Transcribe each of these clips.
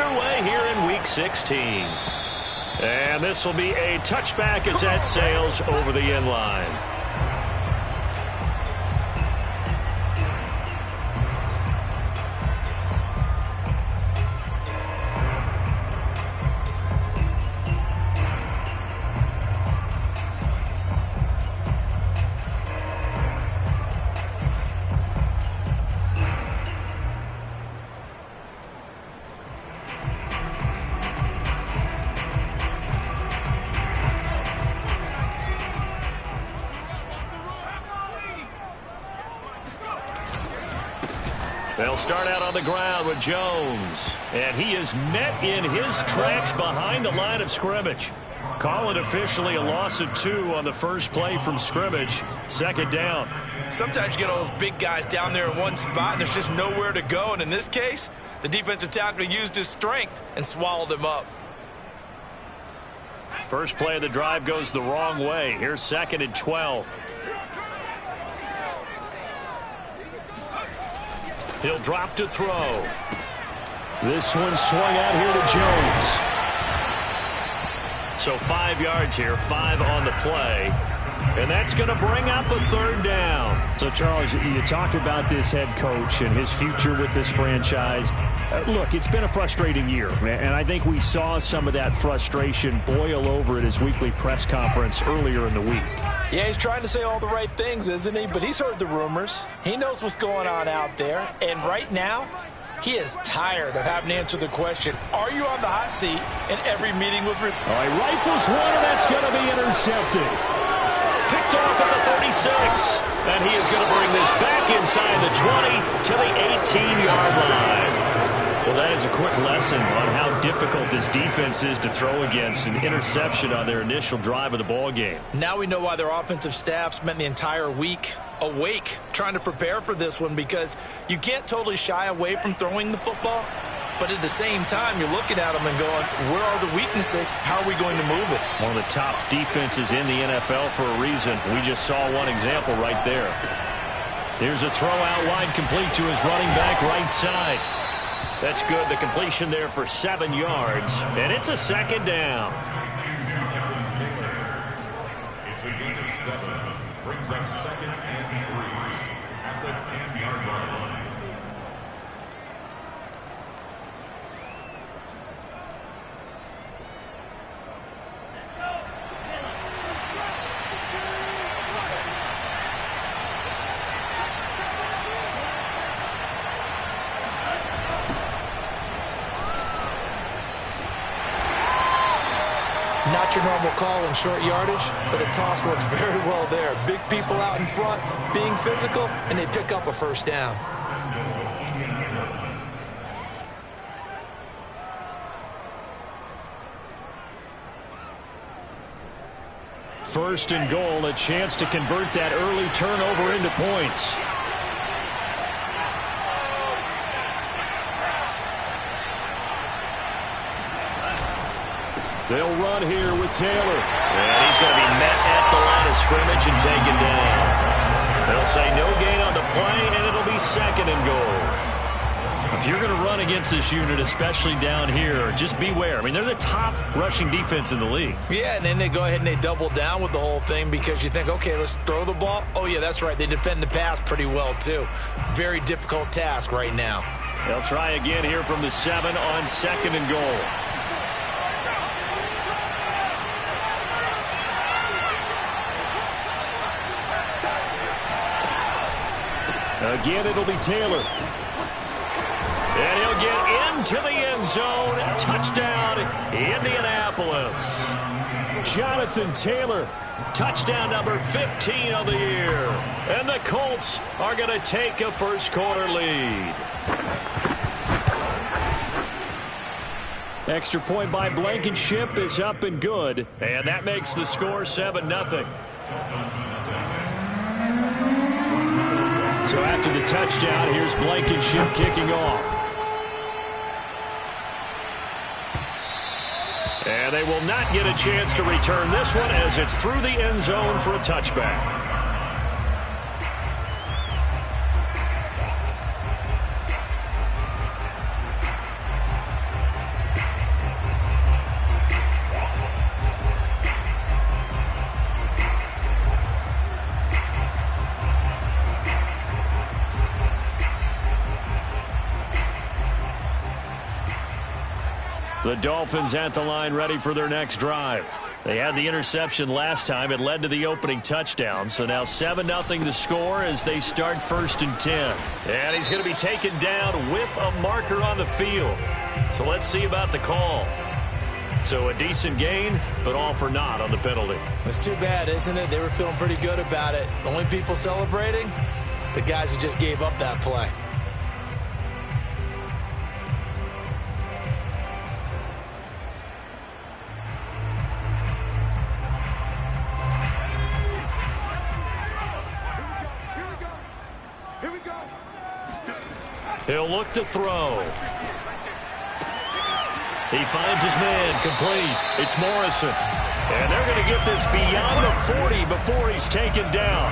underway here in Week 16. And this will be a touchback as that sails over the end line. They'll start out on the ground with Jones. And he is met in his tracks behind the line of scrimmage. Call it officially a loss of 2 on the first play from scrimmage. Second down. Sometimes you get all those big guys down there in one spot and there's just nowhere to go. And in this case, the defensive tackle used his strength and swallowed him up. First play of the drive goes the wrong way. Here's 2nd and 12. He'll drop to throw. This one swung out here to Jones. So 5 yards here, 5 on the play. And that's going to bring up a 3rd down. So, Charles, you talked about this head coach and his future with this franchise. Look, it's been a frustrating year, and I think we saw some of that frustration boil over at his weekly press conference earlier in the week. Yeah, he's trying to say all the right things, isn't he? But he's heard the rumors. He knows what's going on out there. And right now, he is tired of having to answer the question, are you on the hot seat in every meeting with... All right, rifles one, and that's going to be intercepted. Picked off at the 36. And he is going to bring this back inside the 20 to the 18-yard line. Well, that is a quick lesson on how difficult this defense is to throw against. An interception on their initial drive of the ball game. Now we know why their offensive staff spent the entire week awake trying to prepare for this one, because you can't totally shy away from throwing the football. But at the same time, you're looking at them and going, where are the weaknesses? How are we going to move it? One of the top defenses in the NFL for a reason. We just saw one example right there. Here's a throw out wide, complete to his running back right side. That's good. The completion there for 7 yards. And it's a 2nd down. It's a gain of 7. Brings up 2nd and 3 at the 10-yard line. Not your normal call in short yardage, but the toss works very well there. Big people out in front, being physical, and they pick up a 1st down. First and goal, a chance to convert that early turnover into points. They'll run here with Taylor. And he's going to be met at the line of scrimmage and taken down. They'll say no gain on the play, and it'll be 2nd and goal. If you're going to run against this unit, especially down here, just beware. I mean, they're the top rushing defense in the league. Yeah, and then they go ahead and they double down with the whole thing because you think, okay, let's throw the ball. Oh, yeah, that's right. They defend the pass pretty well, too. Very difficult task right now. They'll try again here from the 7 on 2nd and goal. Again, it'll be Taylor. And he'll get into the end zone. Touchdown, Indianapolis. Jonathan Taylor. Touchdown number 15 of the year. And the Colts are going to take a first-quarter lead. Extra point by Blankenship is up and good. And that makes the score 7-0. So after the touchdown, here's Blankenship kicking off. And they will not get a chance to return this one as it's through the end zone for a touchback. The Dolphins at the line ready for their next drive. They had the interception last time. It led to the opening touchdown. So now 7-0 the score as they start 1st and 10. And he's going to be taken down with a marker on the field. So let's see about the call. So a decent gain, but all for naught on the penalty. It's too bad, isn't it? They were feeling pretty good about it. The only people celebrating, the guys who just gave up that play. He'll look to throw. He finds his man, complete. It's Morrison. And they're going to get this beyond the 40 before he's taken down.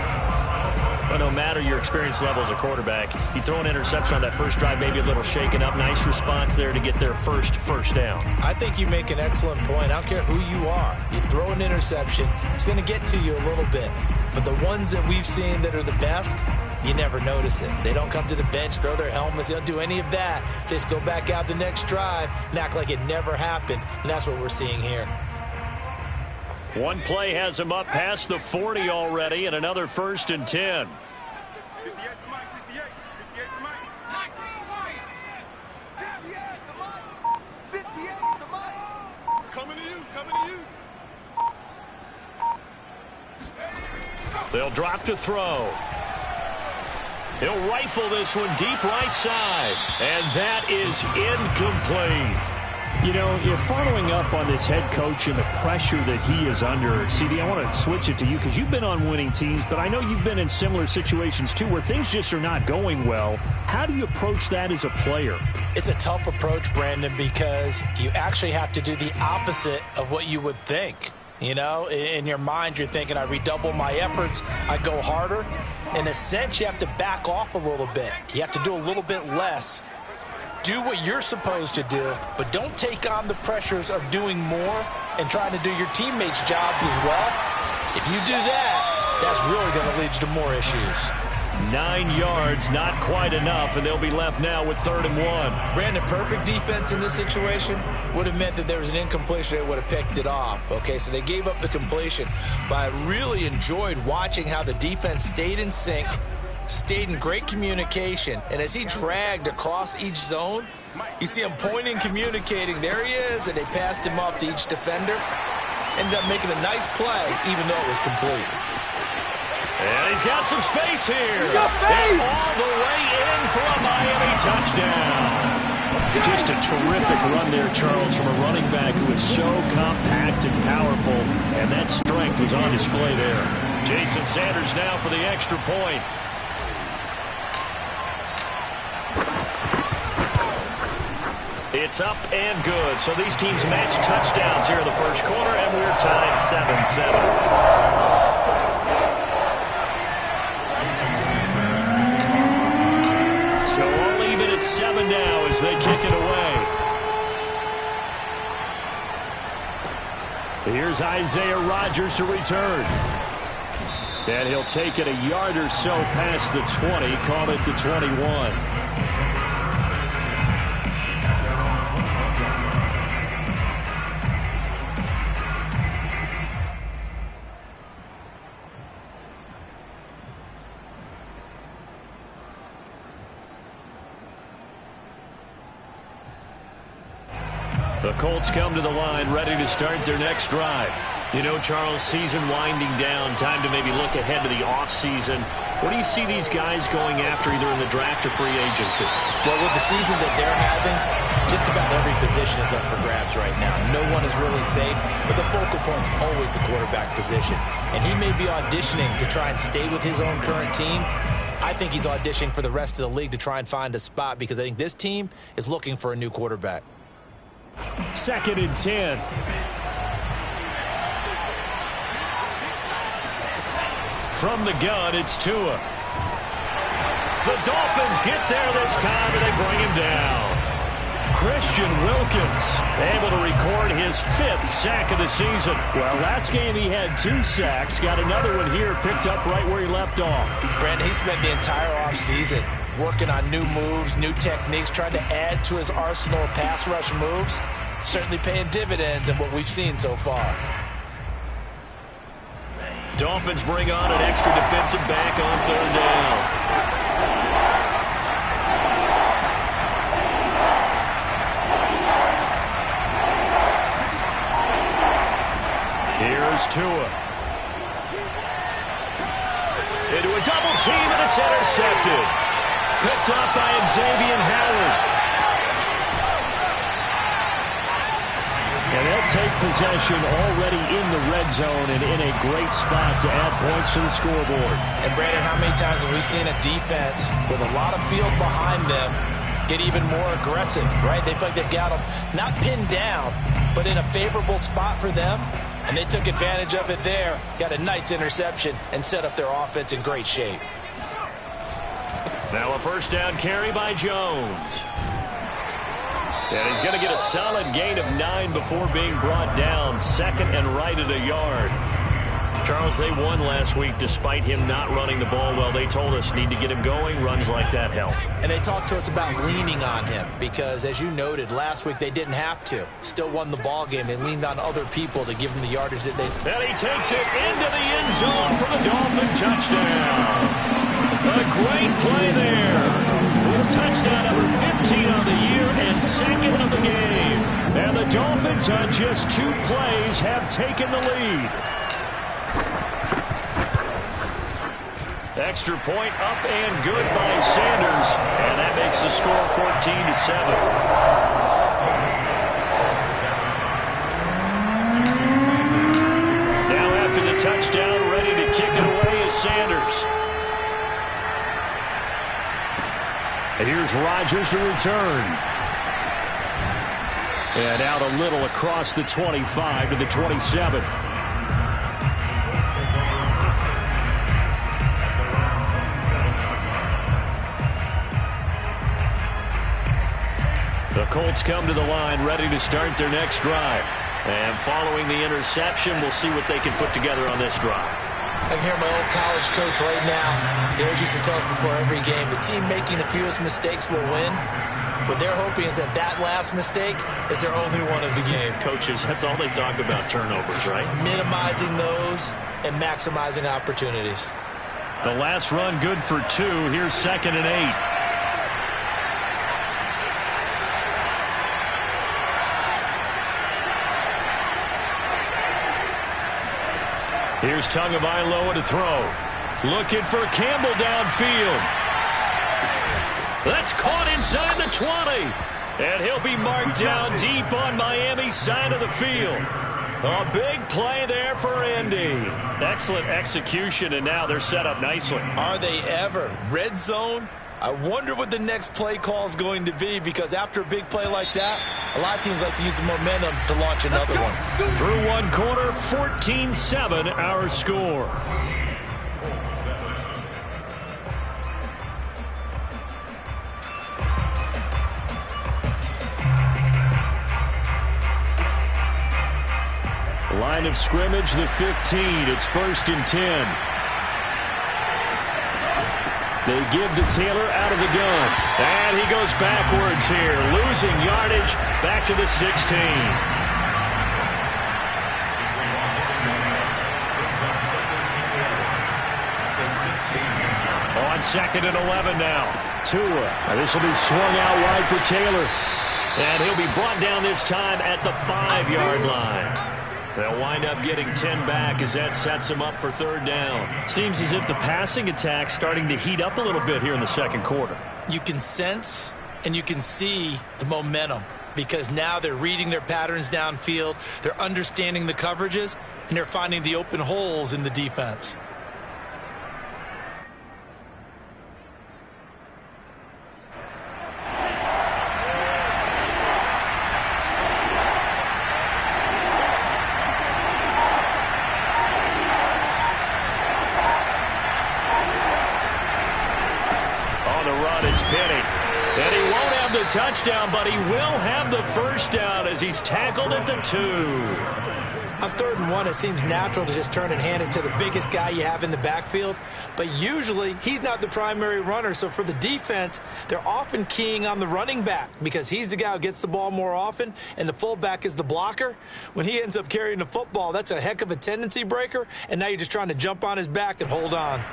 But no matter your experience level as a quarterback, you throw an interception on that first drive, maybe a little shaken up. Nice response there to get their first down. I think you make an excellent point. I don't care who you are. You throw an interception, it's going to get to you a little bit. But the ones that we've seen that are the best, you never notice it. They don't come to the bench, throw their helmets. They don't do any of that. They just go back out the next drive and act like it never happened. And that's what we're seeing here. One play has him up past the 40 already, and another 1st and 10. 58 for Mike, 58 for Mike. 58 for Mike. Coming to you. They'll drop to throw. He'll rifle this one deep right side, and that is incomplete. You know, you're following up on this head coach and the pressure that he is under. CD, I want to switch it to you because you've been on winning teams, but I know you've been in similar situations too where things just are not going well. How do you approach that as a player? It's a tough approach, Brandon, because you actually have to do the opposite of what you would think. You know, in your mind, you're thinking, I redouble my efforts, I go harder. In a sense, you have to back off a little bit. You have to do a little bit less. Do what you're supposed to do, but don't take on the pressures of doing more and trying to do your teammates' jobs as well. If you do that, that's really going to lead you to more issues. 9 yards, not quite enough, and they'll be left now with 3rd and 1. Brandon, perfect defense in this situation would have meant that there was an incompletion. They would have picked it off. Okay, so they gave up the completion, but I really enjoyed watching how the defense stayed in sync, stayed in great communication, and as he dragged across each zone, you see him pointing, communicating. There he is, and they passed him off to each defender. Ended up making a nice play, even though it was complete. And he's got some space here. And all the way in for a Miami touchdown. Just a terrific run there, Charles, from a running back who is so compact and powerful, and that strength was on display there. Jason Sanders now for the extra point. It's up and good. So these teams match touchdowns here in the first quarter, and we're tied 7-7. So all even at 7 now as they kick it away. Here's Isaiah Rodgers to return. And he'll take it a yard or so past the 20, call it the 21. The Colts come to the line ready to start their next drive. You know, Charles, season winding down, time to maybe look ahead to the offseason. What do you see these guys going after either in the draft or free agency? Well, with the season that they're having, just about every position is up for grabs right now. No one is really safe, but the focal point's always the quarterback position. And he may be auditioning to try and stay with his own current team. I think he's auditioning for the rest of the league to try and find a spot because I think this team is looking for a new quarterback. 2nd and 10. From the gun, it's Tua. The Dolphins get there this time, and they bring him down. Christian Wilkins able to record his 5th sack of the season. Well, last game he had 2 sacks. Got another one here picked up right where he left off. Brandon, he spent the entire offseason working on new moves, new techniques, trying to add to his arsenal of pass rush moves. certainly paying dividends in what we've seen so far. Dolphins bring on an extra defensive back on third down. Here's Tua. Into a double team, and it's intercepted. Picked off by Xavier Howard. And they'll take possession already in the red zone and in a great spot to add points to the scoreboard. And Brandon, how many times have we seen a defense with a lot of field behind them get even more aggressive, right? They feel like they've got them not pinned down, but in a favorable spot for them. And they took advantage of it there, got a nice interception, and set up their offense in great shape. Now a first down carry by Jones. And he's going to get a solid gain of 9 before being brought down. Second and right at a yard. Charles, they won last week despite him not running the ball well. They told us need to get him going. Runs like that help. And they talked to us about leaning on him because, as you noted, last week they didn't have to. Still won the ball game. They leaned on other people to give them the yardage that they... And he takes it into the end zone for the Dolphin touchdown. A great play there. Touchdown number 15 on the year and second of the game. And the Dolphins on just 2 plays have taken the lead. Extra point up and good by Sanders. And that makes the score 14-7. Now after the touchdown, ready to kick it away is Sanders. And here's Rodgers to return. And out a little across the 25 to the 27. The Colts come to the line ready to start their next drive. And following the interception, we'll see what they can put together on this drive. I can hear my old college coach right now. He always used to tell us before every game, the team making the fewest mistakes will win. What they're hoping is that that last mistake is their only one of the game. Coaches, that's all they talk about, turnovers, right? Minimizing those and maximizing opportunities. The last run good for 2. Here's 2nd and 8. Here's Tagovailoa to throw. Looking for Campbell downfield. That's caught inside the 20. And he'll be marked down deep on Miami's side of the field. A big play there for Indy. Excellent execution, and now they're set up nicely. Are they ever? Red zone? I wonder what the next play call is going to be, because after a big play like that, a lot of teams like to use the momentum to launch another one. Through one quarter, 14-7 our score. Line of scrimmage, the 15. It's 1st and 10. They give to Taylor out of the gun. And he goes backwards here, losing yardage back to the 16. On 2nd and 11 now. Tua. This will be swung out wide for Taylor. And he'll be brought down this time at the 5-yard line. They'll wind up getting 10 back as that sets them up for 3rd down. Seems as if the passing attack's starting to heat up a little bit here in the 2nd quarter. You can sense and you can see the momentum, because now they're reading their patterns downfield, they're understanding the coverages, and they're finding the open holes in the defense. And he won't have the touchdown, but he will have the first down as he's tackled at the 2. On 3rd and 1, it seems natural to just turn and hand it to the biggest guy you have in the backfield. But usually, he's not the primary runner. So for the defense, they're often keying on the running back because he's the guy who gets the ball more often, and the fullback is the blocker. When he ends up carrying the football, that's a heck of a tendency breaker, and now you're just trying to jump on his back and hold on.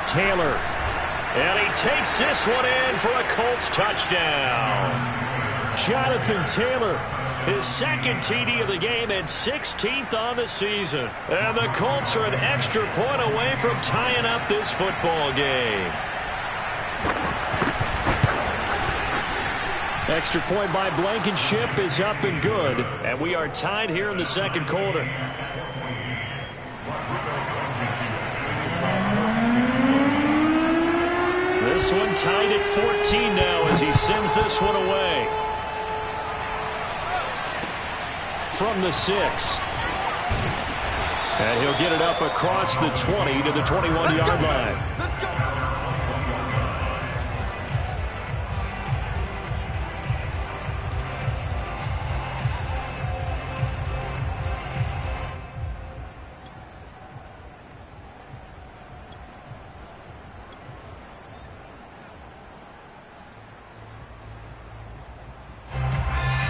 Taylor. And he takes this one in for a Colts touchdown. Jonathan Taylor, his 2nd TD of the game and 16th on the season. And the Colts are an extra point away from tying up this football game. Extra point by Blankenship is up and good. And we are tied here in the 2nd quarter. This one tied at 14 now as he sends this one away. From the 6. And he'll get it up across the 20 to the 21-yard line.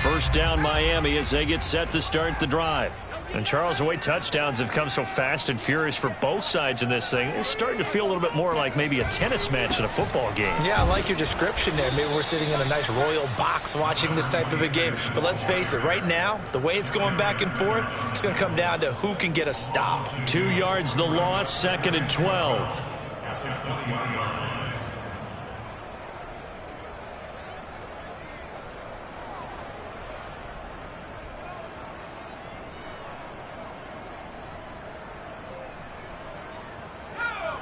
First down Miami as they get set to start the drive. And Charles, the way touchdowns have come so fast and furious for both sides in this thing, it's starting to feel a little bit more like maybe a tennis match in a football game. Yeah, I like your description there. Maybe we're sitting in a nice royal box watching this type of a game. But let's face it, right now, the way it's going back and forth, it's going to come down to who can get a stop. 2 yards the loss, 2nd and 12.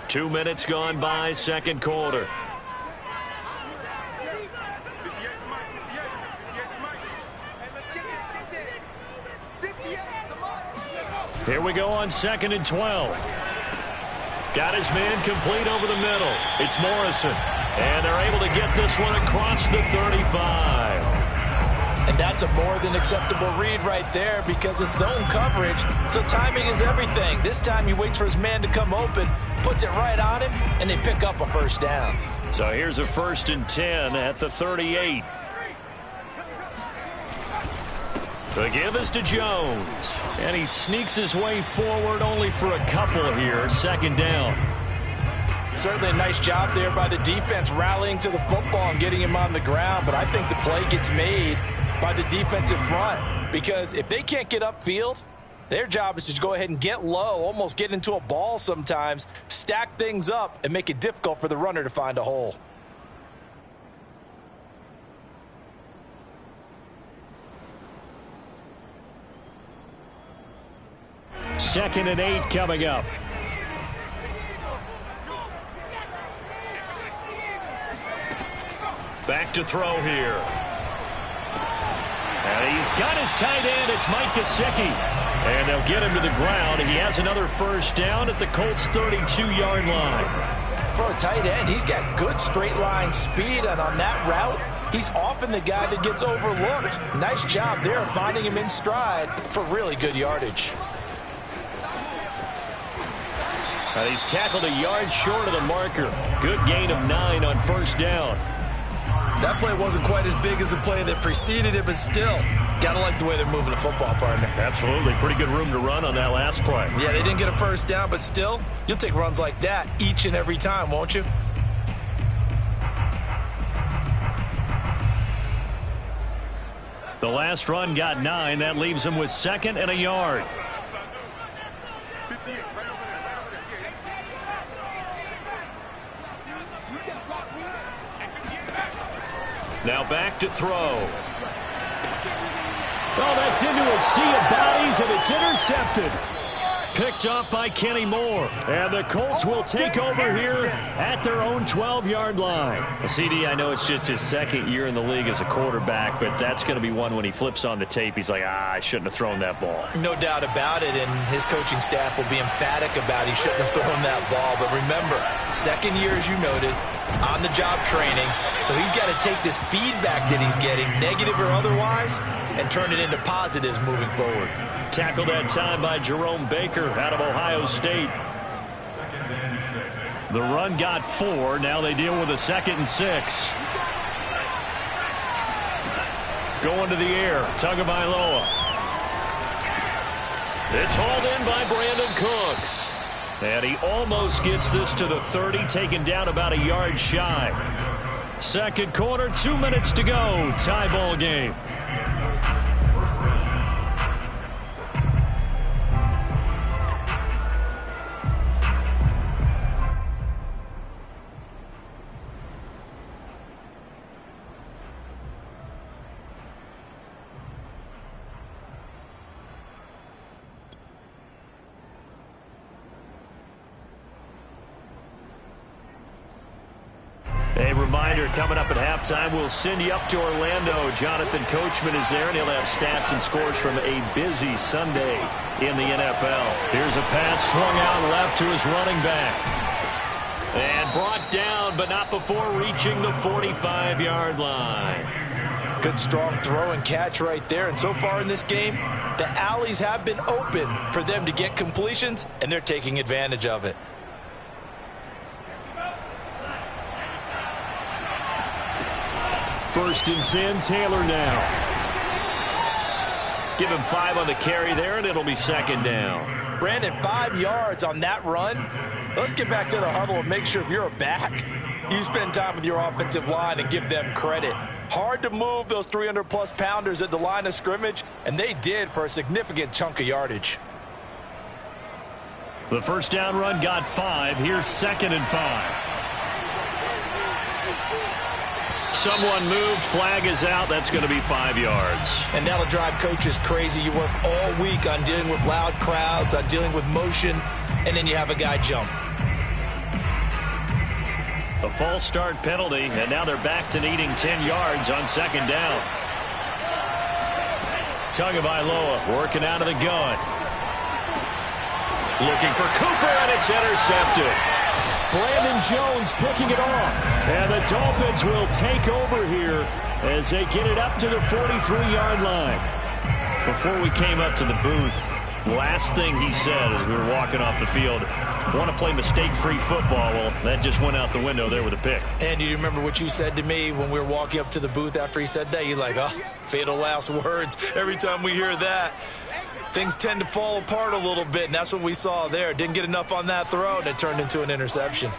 2 minutes gone by, 2nd quarter. Here we go on 2nd and 12. Got his man complete over the middle. It's Morrison. And they're able to get this one across the 35. And that's a more than acceptable read right there because it's zone coverage, so timing is everything. This time he waits for his man to come open, puts it right on him, and they pick up a first down. So here's a 1st and 10 at the 38. The give is to Jones. And he sneaks his way forward only for a couple here. 2nd down. Certainly a nice job there by the defense rallying to the football and getting him on the ground, but I think the play gets made by the defensive front because if they can't get upfield, their job is to go ahead and get low, almost get into a ball sometimes, stack things up, and make it difficult for the runner to find a hole. Second and 8 coming up. Back to throw here. And he's got his tight end. It's Mike Gesicki. And they'll get him to the ground. He has another first down at the Colts' 32-yard line. For a tight end, he's got good straight line speed. And on that route, he's often the guy that gets overlooked. Nice job there finding him in stride for really good yardage. And he's tackled a yard short of the marker. Good gain of 9 on first down. That play wasn't quite as big as the play that preceded it, but still, gotta like the way they're moving the football, partner. Absolutely. Pretty good room to run on that last play. Yeah, they didn't get a first down, but still, you'll take runs like that each and every time, won't you? The last run got 9. That leaves him with 2nd and a yard. Now back to throw. Oh, that's into a sea of bodies, and it's intercepted. picked off by Kenny Moore. And the Colts will take over here at their own 12-yard line. CD, I know it's just his second year in the league as a quarterback, but that's going to be one when he flips on the tape. He's like, I shouldn't have thrown that ball. No doubt about it, and his coaching staff will be emphatic about he shouldn't have thrown that ball. But remember, second year, as you noted, on-the-job training, so he's got to take this feedback that he's getting, negative or otherwise, and turn it into positives moving forward. Tackled that time by Jerome Baker out of Ohio State. The run got 4. Now they deal with a 2nd and 6. Going to the air. Tagovailoa. It's hauled in by Brandon Cooks. And he almost gets this to the 30, taken down about a yard shy. Second quarter, 2 minutes to go. Tie ball game. A reminder, coming up at halftime, we'll send you up to Orlando. Jonathan Coachman is there, and he'll have stats and scores from a busy Sunday in the NFL. Here's a pass swung out left to his running back. And brought down, but not before reaching the 45-yard line. Good, strong throw and catch right there. And so far in this game, the alleys have been open for them to get completions, and they're taking advantage of it. First and 10, Taylor now. Give him 5 on the carry there, and it'll be second down. Brandon, 5 yards on that run. Let's get back to the huddle and make sure if you're a back, you spend time with your offensive line and give them credit. Hard to move those 300-plus pounders at the line of scrimmage, and they did for a significant chunk of yardage. The first down run got 5. Here's 2nd and 5. Someone moved. Flag is out. That's going to be 5 yards. And that'll drive coaches crazy. You work all week on dealing with loud crowds, on dealing with motion, and then you have a guy jump. A false start penalty, and now they're back to needing 10 yards on second down. Tagovailoa working out of the gun. Looking for Cooper, and it's intercepted. Brandon Jones picking it off. And the Dolphins will take over here as they get it up to the 43-yard line. Before we came up to the booth, last thing he said as we were walking off the field, want to play mistake-free football. Well, that just went out the window there with a pick. And you remember what you said to me when we were walking up to the booth after he said that? You're like, oh, fatal last words. Every time we hear that, things tend to fall apart a little bit, and that's what we saw there. Didn't get enough on that throw, and it turned into an interception.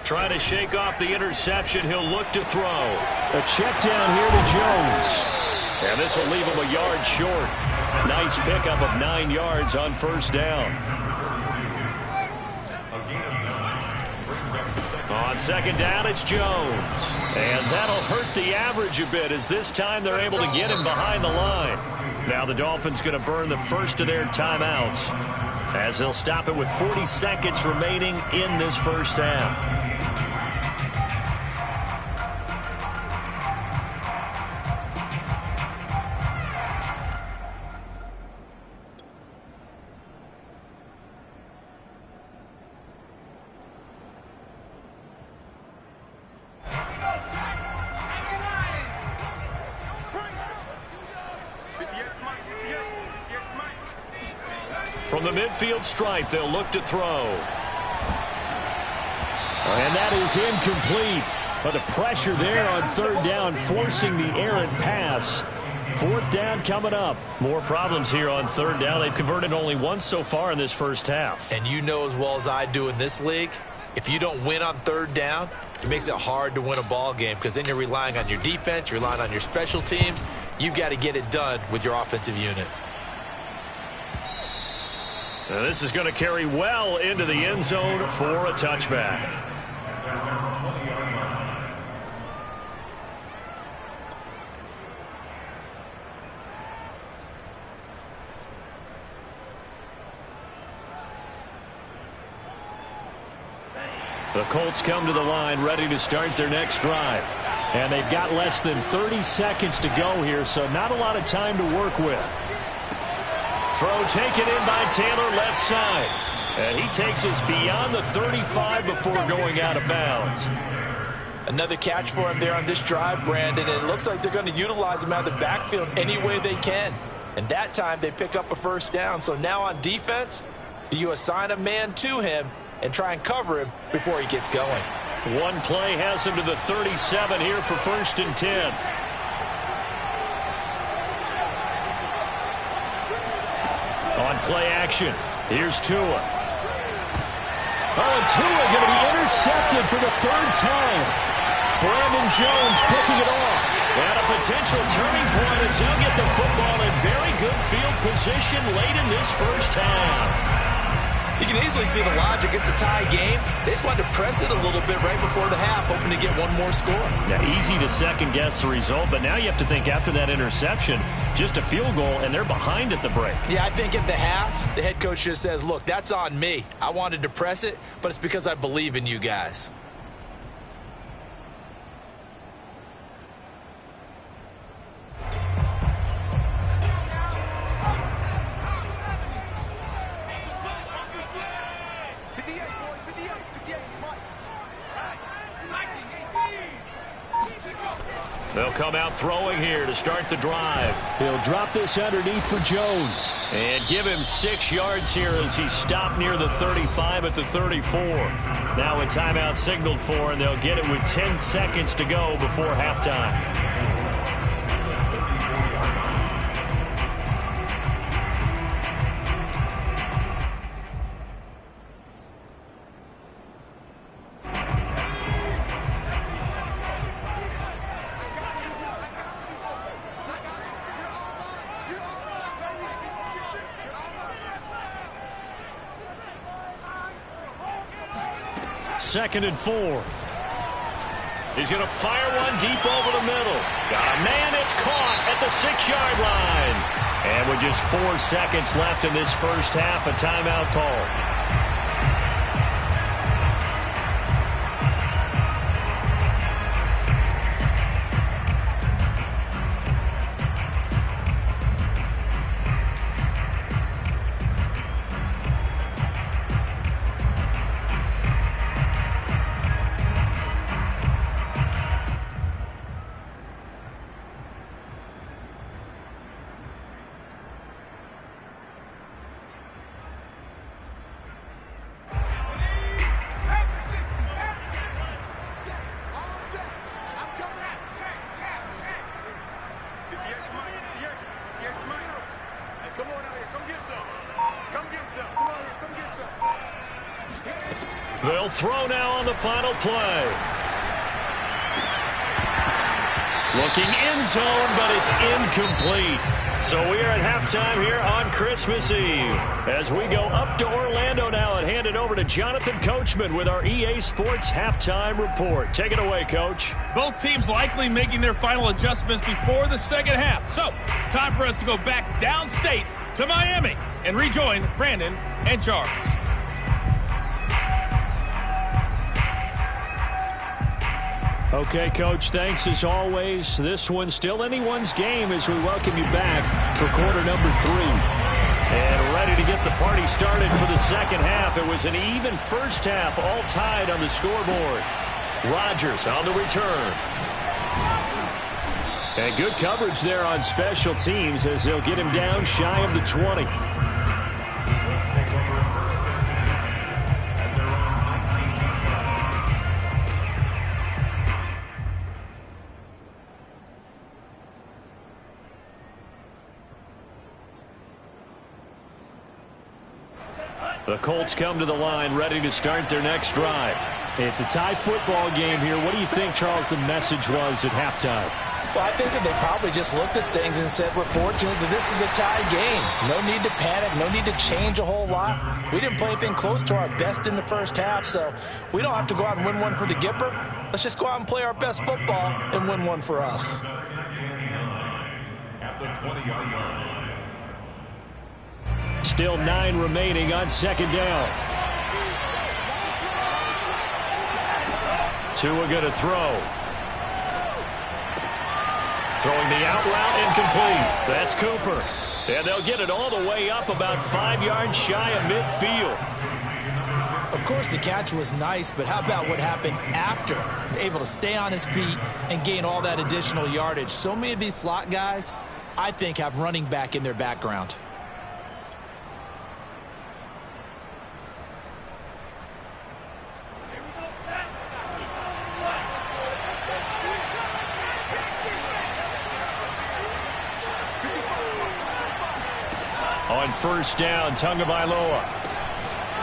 Trying to shake off the interception. He'll look to throw. A check down here to Jones. And this will leave him a yard short. Nice pickup of 9 yards on first down. On second down, it's Jones. And that'll hurt the average a bit as this time they're able to get him behind the line. Now the Dolphins going to burn the first of their timeouts as they'll stop it with 40 seconds remaining in this first half. From the midfield stripe, they'll look to throw. And that is incomplete. But the pressure there on third down, forcing the errant pass. Fourth down coming up. More problems here on third down. They've converted only once so far in this first half. And you know as well as I do in this league, if you don't win on third down, it makes it hard to win a ball game because then you're relying on your defense, you're relying on your special teams. You've got to get it done with your offensive unit. Now this is going to carry well into the end zone for a touchback. The Colts come to the line ready to start their next drive. And they've got less than 30 seconds to go here, so not a lot of time to work with. Throw taken in by Taylor left side. And he takes us beyond the 35 before going out of bounds. Another catch for him there on this drive, Brandon. And it looks like they're going to utilize him out of the backfield any way they can. And that time they pick up a first down. So now on defense, you assign a man to him and try and cover him before he gets going. One play has him to the 37 here for 1st and 10. On play action, here's Tua. Oh, and Tua going to be intercepted for the 3rd time. Brandon Jones picking it off. And a potential turning point as he'll get the football in very good field position late in this first half. You can easily see the logic. It's a tie game. They just wanted to press it a little bit right before the half, hoping to get one more score. Yeah, easy to second-guess the result, but now you have to think after that interception, just a field goal, and they're behind at the break. Yeah, I think at the half, the head coach just says, look, that's on me. I wanted to press it, but it's because I believe in you guys. They'll come out throwing here to start the drive. He'll drop this underneath for Jones. And give him 6 yards here as he stopped near the 35 at the 34. Now a timeout signaled for, and they'll get it with 10 seconds to go before halftime. Second and 4. He's going to fire one deep over the middle. Got a man, it's caught at the 6-yard line. And with just 4 seconds left in this first half, a timeout call. They'll throw now on the final play. Looking end zone, but it's incomplete. So we are at halftime here on Christmas Eve. As we go up to Orlando now and hand it over to Jonathan Coachman with our EA Sports Halftime Report. Take it away, Coach. Both teams likely making their final adjustments before the second half. So, time for us to go back downstate to Miami and rejoin Brandon and Charles. Okay, Coach, thanks as always. This one's still anyone's game as we welcome you back for quarter number 3. And ready to get the party started for the second half. It was an even first half, all tied on the scoreboard. Rodgers on the return. And good coverage there on special teams as they'll get him down shy of the 20. The Colts come to the line ready to start their next drive. It's a tie football game here. What do you think, Charles, the message was at halftime? Well, I think that they probably just looked at things and said, we're fortunate that this is a tie game. No need to panic. No need to change a whole lot. We didn't play anything close to our best in the first half, so we don't have to go out and win one for the Gipper. Let's just go out and play our best football and win one for us. At the 20-yard line. Still 9 remaining on second down. Tua going to throw. Throwing the out route incomplete. That's Cooper. And they'll get it all the way up about 5 yards shy of midfield. Of course, the catch was nice, but how about what happened after? Able to stay on his feet and gain all that additional yardage. So many of these slot guys, I think, have running back in their background. On first down, Tagovailoa.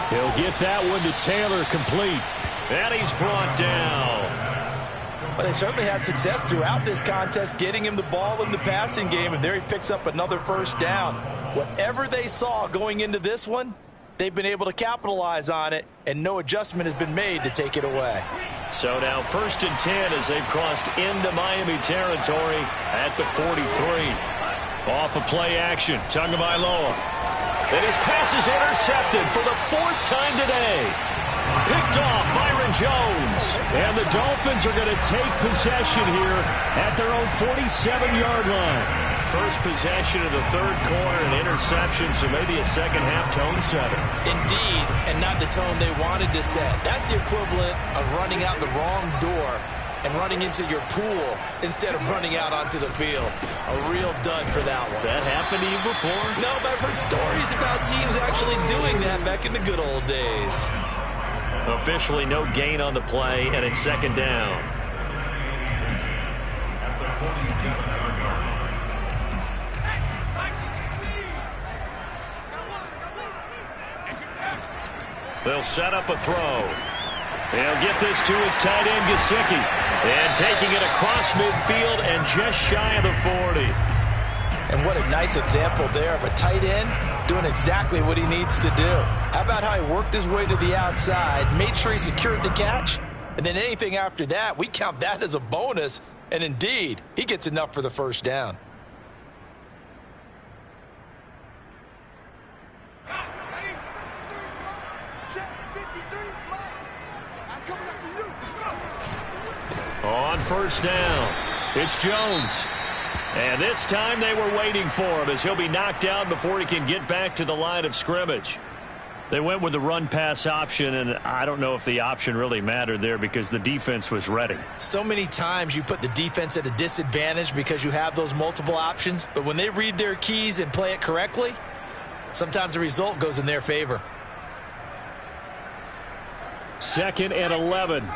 He'll get that one to Taylor, complete. And he's brought down. But they certainly had success throughout this contest, getting him the ball in the passing game, and there he picks up another first down. Whatever they saw going into this one, they've been able to capitalize on it, and no adjustment has been made to take it away. So now 1st and 10 as they've crossed into Miami territory at the 43. Off of play action, Tagovailoa. And his pass is intercepted for the 4th time today. Picked off Byron Jones. And the Dolphins are going to take possession here at their own 47-yard line. First possession of the 3rd quarter, an interception, so maybe a second-half tone setter. Indeed, and not the tone they wanted to set. That's the equivalent of running out the wrong door and running into your pool instead of running out onto the field. A real dud for that one. Has that happened to you before? No, but I've heard stories about teams actually doing that back in the good old days. Officially no gain on the play, and it's 2nd down. They'll set up a throw. They'll get this to his tight end, Gesicki. And taking it across midfield and just shy of the 40. And what a nice example there of a tight end doing exactly what he needs to do. How about how he worked his way to the outside, made sure he secured the catch, and then anything after that, we count that as a bonus. And indeed, he gets enough for the first down. On first down, it's Jones. And this time they were waiting for him as he'll be knocked down before he can get back to the line of scrimmage. They went with the run-pass option, and I don't know if the option really mattered there because the defense was ready. So many times you put the defense at a disadvantage because you have those multiple options, but when they read their keys and play it correctly, sometimes the result goes in their favor. 2nd and 11.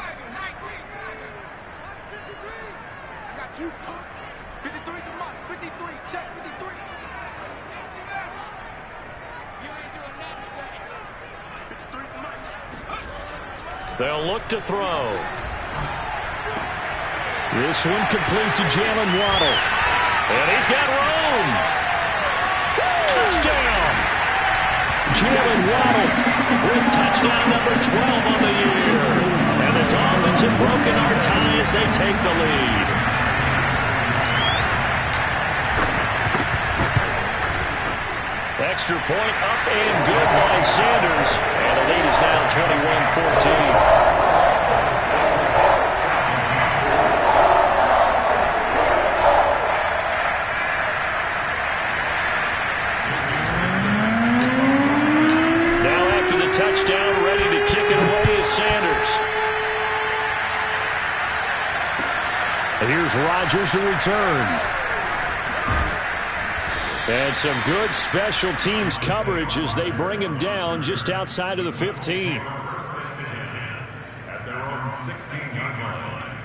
53, check 53. They'll look to throw. This one complete to Jalen Waddle. And he's got room. Touchdown. Jalen Waddle with touchdown number 12 on the year. And the Dolphins have broken our tie as they take the lead. Extra point up and good by Sanders. And the lead is now 21-14. Touchdown, ready to kick it away is Sanders. And here's Rodgers to return. And some good special teams coverage as they bring him down just outside of the 15. At their own 16-yard line.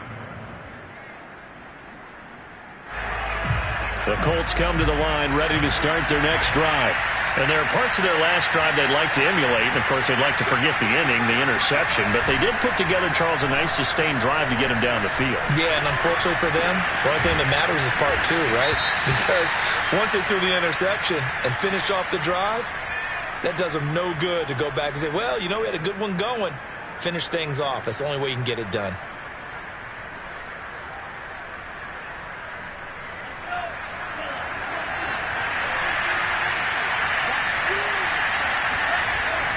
The Colts come to the line ready to start their next drive. And there are parts of their last drive they'd like to emulate. And, of course, they'd like to forget the inning, the interception. But they did put together, Charles, a nice sustained drive to get him down the field. Yeah, and unfortunately for them, the only thing that matters is part two, right? Because once they threw the interception and finished off the drive, that does them no good to go back and say, well, you know, we had a good one going. Finish things off. That's the only way you can get it done.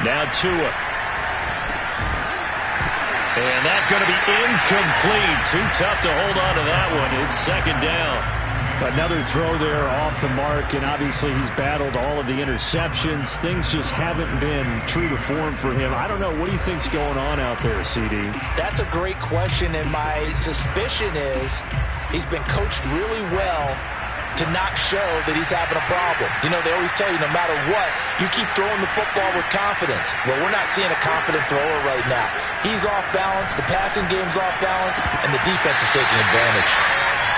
Now Tua. And that's going to be incomplete. Too tough to hold on to that one. It's second down. Another throw there off the mark, and obviously he's battled all of the interceptions. Things just haven't been true to form for him. I don't know. What do you think's going on out there, CD? That's a great question, and my suspicion is he's been coached really well to not show that he's having a problem. You know, they always tell you no matter what, you keep throwing the football with confidence. Well, we're not seeing a confident thrower right now. He's off balance, the passing game's off balance, and the defense is taking advantage.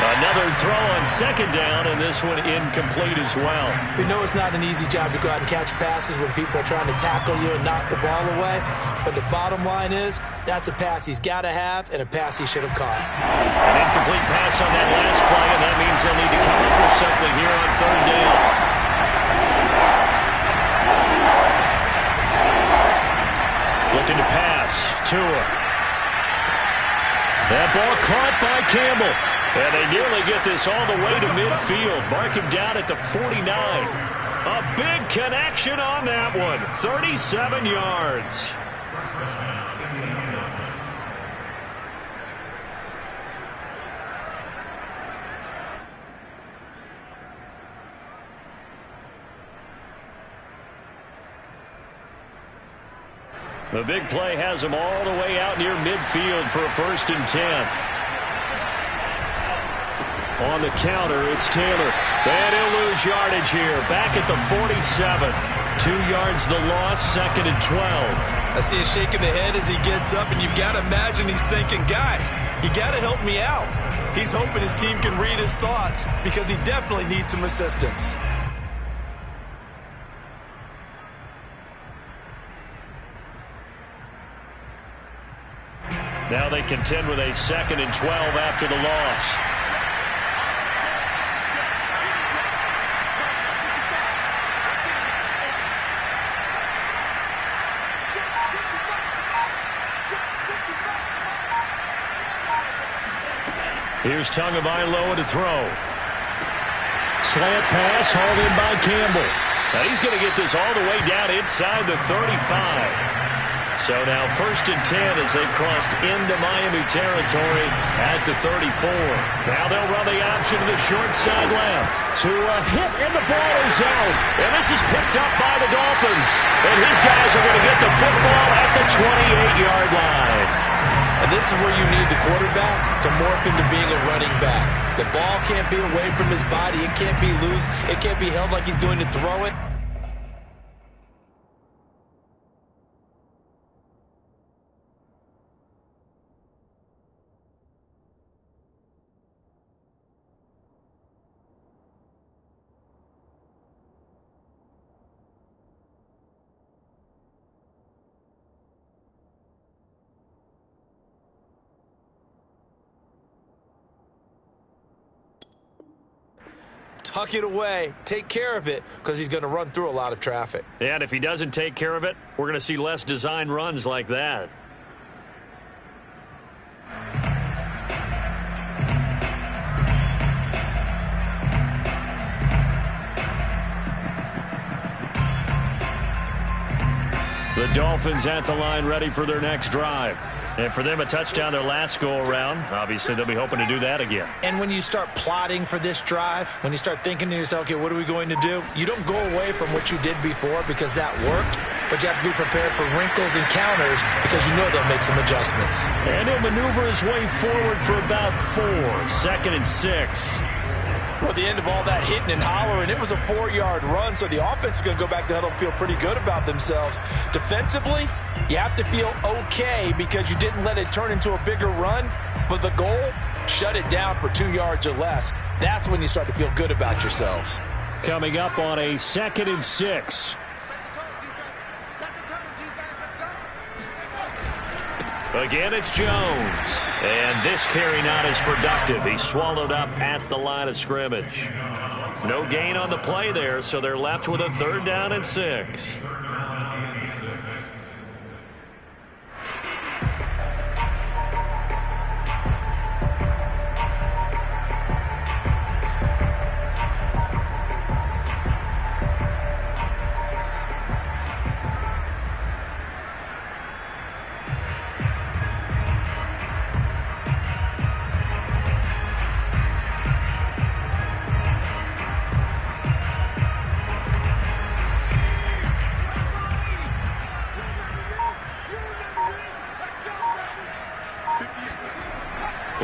Another throw on second down, and this one incomplete as well. We know it's not an easy job to go out and catch passes when people are trying to tackle you and knock the ball away, but the bottom line is that's a pass he's got to have and a pass he should have caught. An incomplete pass on that last play, and that means they'll need to come up with something here on third down. Looking to pass. Tua. That ball caught by Campbell. And they nearly get this all the way to midfield. Mark him down at the 49. A big connection on that one. 37 yards. The big play has him all the way out near midfield for a 1st and 10. On the counter, it's Taylor. And he'll lose yardage here. Back at the 47. 2 yards the loss, 2nd and 12. I see a shake of the head as he gets up, and you've got to imagine he's thinking, guys, you got to help me out. He's hoping his team can read his thoughts because he definitely needs some assistance. Now they contend with a 2nd and 12 after the loss. Here's Tagovailoa to throw. Slant pass hauled in by Campbell. Now he's going to get this all the way down inside the 35. So now 1st and 10 as they've crossed into Miami territory at the 34. Now they'll run the option to the short side left. To a hit, and the ball is out. And this is picked up by the Dolphins. And his guys are going to get the football at the 28-yard line. And this is where you need the quarterback to morph into being a running back. The ball can't be away from his body. It can't be loose. It can't be held like he's going to throw it. Tuck it away. Take care of it because he's going to run through a lot of traffic. Yeah, and if he doesn't take care of it, we're going to see less design runs like that. The Dolphins at the line ready for their next drive. And for them, a touchdown their last go-around. Obviously, they'll be hoping to do that again. And when you start plotting for this drive, when you start thinking to yourself, okay, what are we going to do? You don't go away from what you did before because that worked, but you have to be prepared for wrinkles and counters because you know they'll make some adjustments. And he'll maneuver his way forward for about 4. 2nd and 6. Well, the end of all that hitting and hollering, it was a 4-yard run, so the offense is going to go back to huddle and feel pretty good about themselves. Defensively, you have to feel okay because you didn't let it turn into a bigger run, but the goal, shut it down for 2 yards or less. That's when you start to feel good about yourselves. Coming up on a 2nd and 6. Again, it's Jones. And this carry not as productive. He swallowed up at the line of scrimmage. No gain on the play there, so they're left with a 3rd down and 6.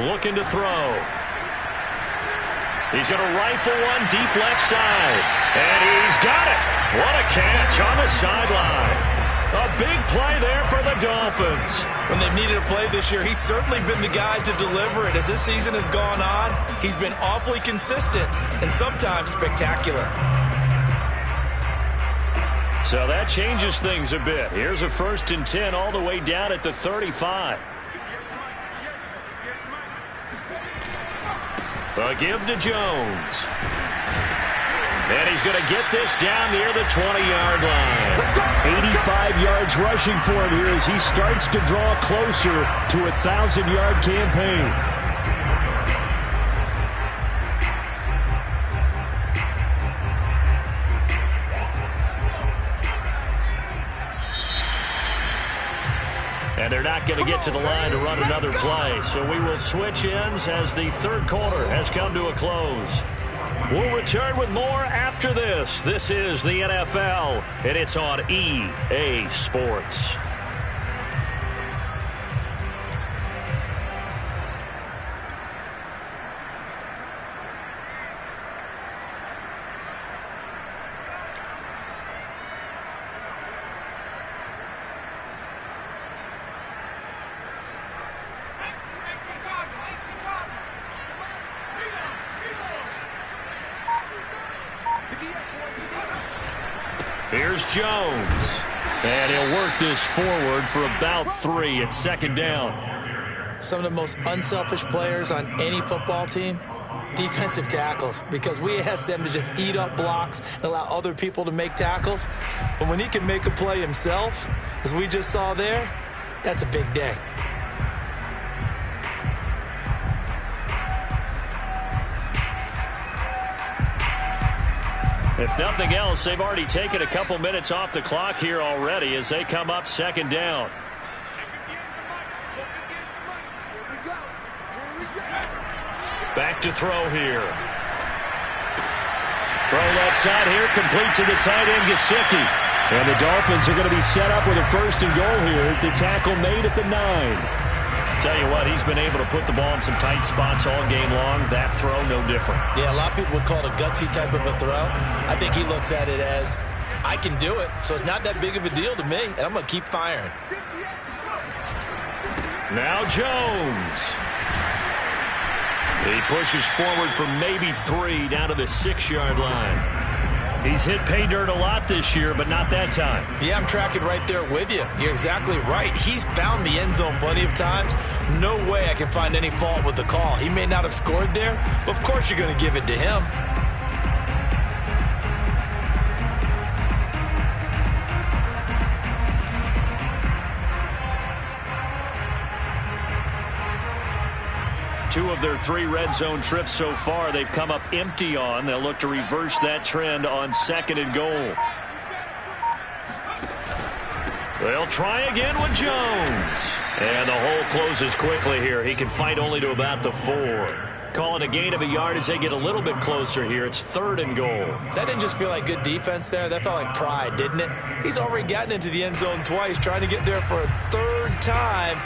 looking to throw. He's going to rifle one deep left side. And he's got it. What a catch on the sideline. A big play there for the Dolphins. When they've needed a play this year, he's certainly been the guy to deliver it. As this season has gone on, he's been awfully consistent and sometimes spectacular. So that changes things a bit. Here's a 1st and 10 all the way down at the 35. A give to Jones. And he's going to get this down near the 20-yard line. 85 yards rushing for him here as he starts to draw closer to a 1,000-yard campaign. And they're not going to get to the line to run another play. So we will switch ends as the third quarter has come to a close. We'll return with more after this. This is the NFL, and it's on EA Sports. Here's Jones. And he'll work this forward for about 3 at 2nd down. Some of the most unselfish players on any football team, defensive tackles, because we ask them to just eat up blocks and allow other people to make tackles. But when he can make a play himself, as we just saw there, that's a big day. If nothing else, they've already taken a couple minutes off the clock here already as they come up 2nd down. Back to throw here. Throw left side here, complete to the tight end, Gesicki. And the Dolphins are going to be set up with a 1st and goal here as the tackle made at the 9. Tell you what, he's been able to put the ball in some tight spots all game long. That throw, no different. Yeah, a lot of people would call it a gutsy type of a throw. I think he looks at it as, I can do it, so it's not that big of a deal to me, and I'm going to keep firing. Now Jones. He pushes forward for maybe 3 down to the 6-yard line. He's hit pay dirt a lot this year, but not that time. Yeah, I'm tracking right there with you. You're exactly right. He's found the end zone plenty of times. No way I can find any fault with the call. He may not have scored there, but of course you're going to give it to him. Two of their 3 red zone trips so far, they've come up empty on. They'll look to reverse that trend on 2nd and goal. They'll try again with Jones. And the hole closes quickly here. He can fight only to about the 4. Calling a gain of a yard as they get a little bit closer here. It's 3rd and goal. That didn't just feel like good defense there. That felt like pride, didn't it? He's already gotten into the end zone twice, trying to get there for a 3rd time.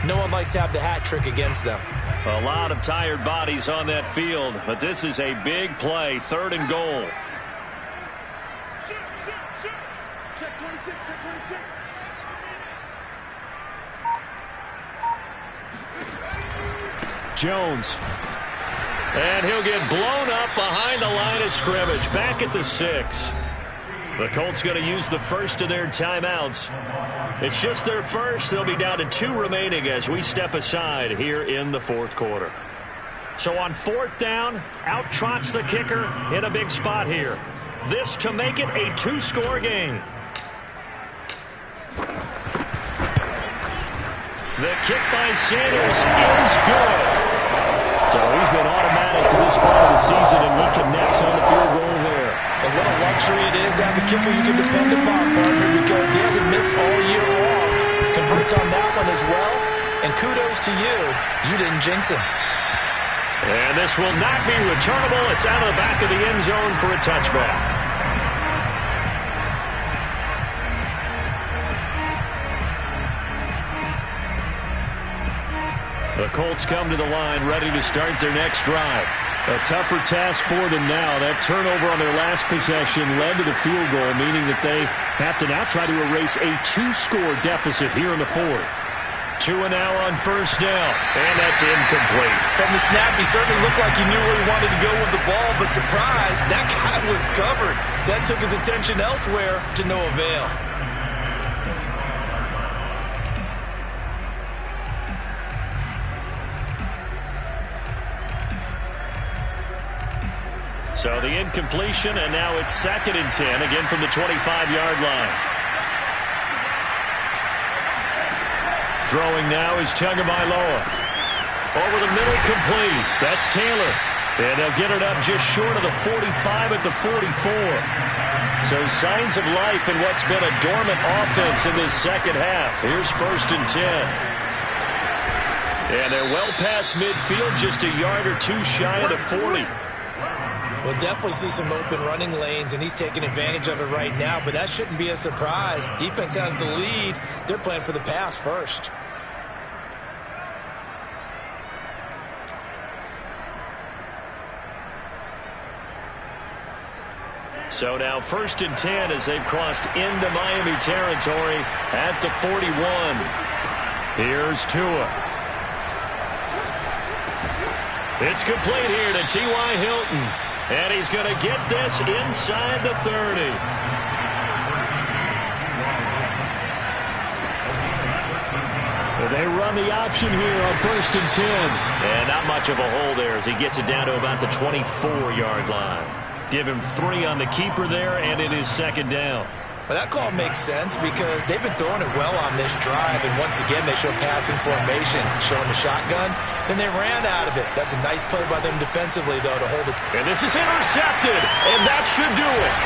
No one likes to have the hat trick against them. A lot of tired bodies on that field, but this is a big play. 3rd and goal. Check 26, check 26. Jones. And he'll get blown up behind the line of scrimmage. Back at the 6. The Colts going to use the first of their timeouts. It's just their first. They'll be down to 2 remaining as we step aside here in the 4th quarter. So on 4th down, out trots the kicker in a big spot here. This to make it a 2-score game. The kick by Sanders is good. So he's been automatic to this part of the season, and he connects on the field goal there. And what a luxury it is to have a kicker you can depend upon, partner, because he hasn't missed all year long. Converts on that one as well. And kudos to you. You didn't jinx him. And this will not be returnable. It's out of the back of the end zone for a touchback. The Colts come to the line ready to start their next drive. A tougher task for them now. That turnover on their last possession led to the field goal, meaning that they have to now try to erase a 2-score deficit here in the fourth. 2 now on first down, and that's incomplete. From the snap, he certainly looked like he knew where he wanted to go with the ball, but surprise, that guy was covered. So that took his attention elsewhere to no avail. So the incompletion, and now it's 2nd and 10, again from the 25-yard line. Throwing now is Tagovailoa. Over the middle, complete. That's Taylor. And they'll get it up just short of the 45 at the 44. So signs of life in what's been a dormant offense in this second half. Here's 1st and 10. And they're well past midfield, just a yard or two shy of the 40. We'll definitely see some open running lanes, and he's taking advantage of it right now, but that shouldn't be a surprise. Defense has the lead. They're playing for the pass first. So now 1st and 10 as they've crossed into Miami territory at the 41. Here's Tua. It's complete here to T.Y. Hilton. And he's going to get this inside the 30. They run the option here on 1st and 10. And not much of a hole there as he gets it down to about the 24-yard line. Give him 3 on the keeper there, and it is 2nd down. Well, that call makes sense because they've been throwing it well on this drive, and once again they show passing formation, showing the shotgun. Then they ran out of it. That's a nice play by them defensively, though, to hold it. And this is intercepted, and that should do it.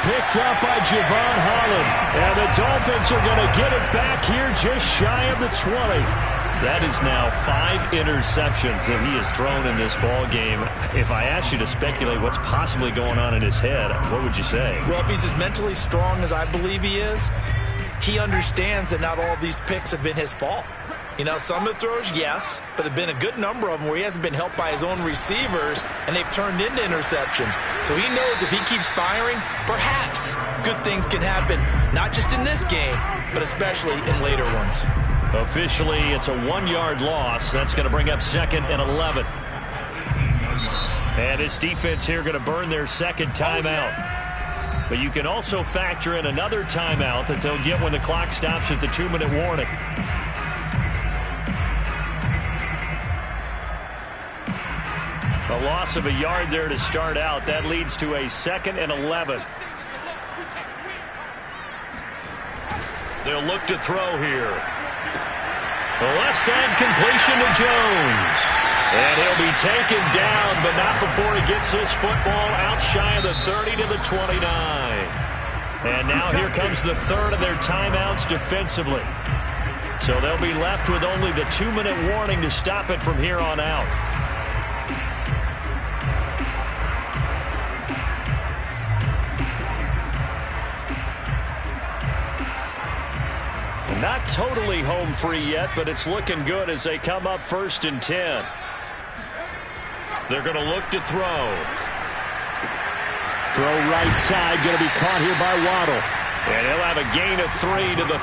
Picked up by Javon Holland, and the Dolphins are going to get it back here just shy of the 20. That is now 5 interceptions that he has thrown in this ball game. If I asked you to speculate what's possibly going on in his head, what would you say? Well, if he's as mentally strong as I believe he is, he understands that not all of these picks have been his fault. You know, some of the throws, yes, but there have been a good number of them where he hasn't been helped by his own receivers, and they've turned into interceptions. So he knows if he keeps firing, perhaps good things can happen, not just in this game, but especially in later ones. Officially, it's a 1-yard loss. That's going to bring up 2nd and 11. And this defense here going to burn their 2nd timeout. But you can also factor in another timeout that they'll get when the clock stops at the 2-minute warning. A loss of a yard there to start out. That leads to a 2nd and 11. They'll look to throw here. The left side completion to Jones. And he'll be taken down, but not before he gets this football out shy of the 30 to the 29. And now here comes the 3rd of their timeouts defensively. So they'll be left with only the 2-minute warning to stop it from here on out. Not totally home free yet, but it's looking good as they come up 1st and 10. They're going to look to throw. Throw right side, going to be caught here by Waddle. And he'll have a gain of 3 to the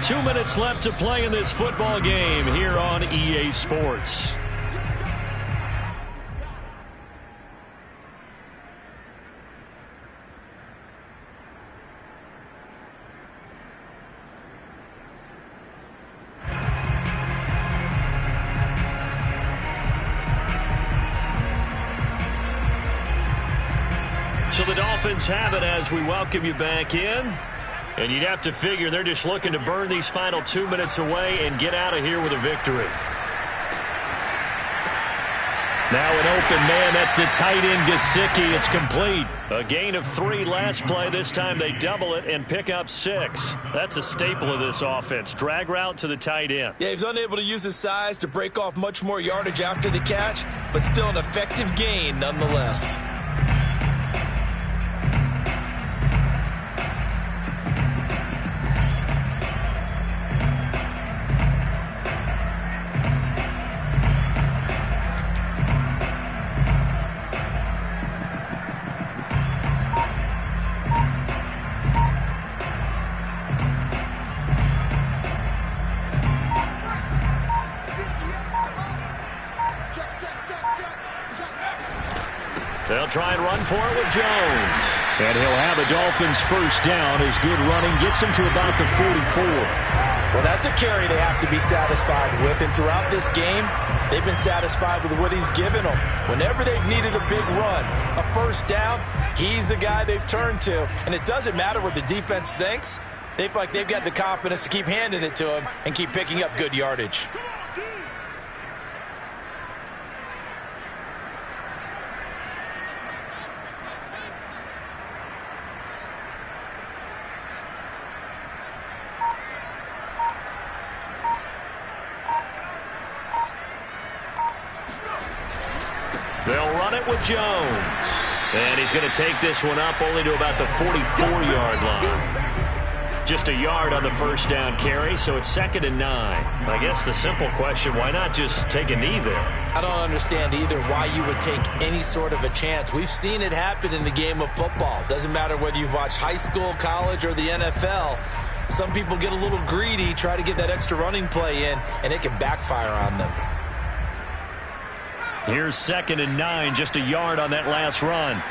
33. 2 minutes left to play in this football game here on EA Sports. So the Dolphins have it as we welcome you back in. And you'd have to figure they're just looking to burn these final 2 minutes away and get out of here with a victory. Now an open man. That's the tight end, Gesicki. It's complete. A gain of 3 last play. This time they double it and pick up 6. That's a staple of this offense. Drag route to the tight end. Yeah, he's unable to use his size to break off much more yardage after the catch, but still an effective gain nonetheless. They'll try and run for it with Jones. And he'll have the Dolphins first down as good running gets him to about the 44. Well, that's a carry they have to be satisfied with. And throughout this game, they've been satisfied with what he's given them. Whenever they've needed a big run, a first down, he's the guy they've turned to. And it doesn't matter what the defense thinks. They feel like they've got the confidence to keep handing it to him and keep picking up good yardage. They'll run it with Jones. And he's going to take this one up only to about the 44-yard line. Just a yard on the first down carry, so it's 2nd and 9. I guess the simple question, why not just take a knee there? I don't understand either why you would take any sort of a chance. We've seen it happen in the game of football. Doesn't matter whether you've watched high school, college, or the NFL. Some people get a little greedy, try to get that extra running play in, and it can backfire on them. Here's 2nd and 9, just a yard on that last run.